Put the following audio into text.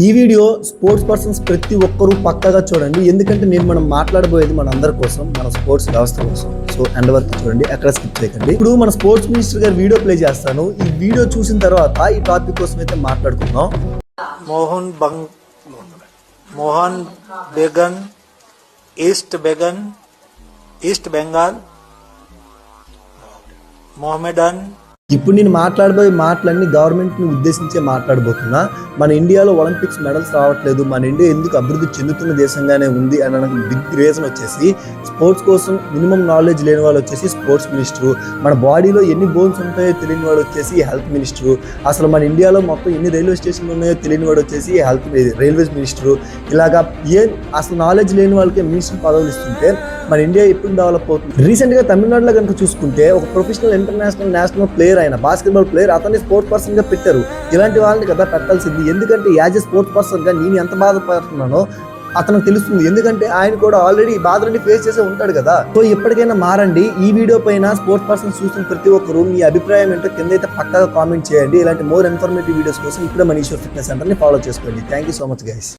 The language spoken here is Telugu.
ఈ వీడియో స్పోర్ట్స్ పర్సన్స్ ప్రతి ఒక్కరూ పక్కాగా చూడండి, ఎందుకంటే మనం మాట్లాడబోయేది మన అందరి కోసం, మన స్పోర్ట్స్ వ్యవస్థ కోసం. సో ఎండ్ వరకు చూడండి, ఎక్కడ స్కిప్ చేయకండి. ఇప్పుడు మన స్పోర్ట్స్ మినిస్టర్ గారు వీడియో ప్లే చేస్తాను. ఈ వీడియో చూసిన తర్వాత ఈ టాపిక్ కోసం అయితే మాట్లాడుకుందాం. మోహన్ బేగన్ ఈస్ట్ బెంగాల్ మొహమ్మదన్. ఇప్పుడు నేను మాట్లాడబోయే మాటలన్నీ గవర్నమెంట్ ని ఉద్దేశించే మాట్లాడబోతున్నా. మన ఇండియాలో ఒలింపిక్స్ మెడల్స్ రావట్లేదు, మన ఇండియా ఎందుకు అభివృద్ధి చెందుతున్న దేశంగానే ఉంది అనడానికి బిగ్ రీజన్ వచ్చేసి స్పోర్ట్స్ కోసం మినిమం నాలెడ్జ్ లేని వాళ్ళు వచ్చేసి స్పోర్ట్స్ మినిస్టరు, మన బాడీలో ఎన్ని బోన్స్ ఉంటాయో తెలియని వాడు వచ్చేసి హెల్త్ మినిస్టరు, అసలు మన ఇండియాలో మొత్తం ఎన్ని రైల్వే స్టేషన్లు ఉన్నాయో తెలియని వాడు వచ్చేసి రైల్వేస్ మినిస్టరు. ఇలాగా అసలు నాలెడ్జ్ లేని వాళ్ళకి మినిస్టర్ పదవులు ఇస్తుంటే మన ఇండియా ఎప్పుడు డెవలప్ అవుతుంది? రీసెంట్ గా తమిళనాడులో కనుక చూసుకుంటే ఒక ప్రొఫెషనల్ ఇంటర్నేషనల్ నేషనల్ ప్లేయర్ అయిన బాస్కెట్బాల్ ప్లేయర్ అతన్ని స్పోర్ట్స్ పర్సన్ గా పెట్టారు. ఇలాంటి వాళ్ళని కదా పెట్టాల్సింది, ఎందుకంటే యాజ్ ఎ స్పోర్ట్స్ పర్సన్ గా నేను ఎంత బాధపడుతున్నానో అతనికి తెలుస్తుంది, ఎందుకంటే ఆయన కూడా ఆల్రెడీ బాధలన్నీ ఫేస్ చేసే ఉంటాడు కదా. సో ఎప్పటికైనా మారండి. ఈ వీడియో పైన స్పోర్ట్స్ పర్సన్ చూసిన ప్రతి ఒక్కరు మీ అభిప్రాయం ఏంటో కింద అయితే పక్కాగా కామెంట్ చేయండి. ఇలాంటి మోర్ ఇన్ఫర్మేటివ్ వీడియోస్ కోసం ఇప్పుడే మన ఈశ్వర్ ఫిట్నెస్ సెంటర్ ని ఫాలో చేసుకోండి. Thank you so much guys.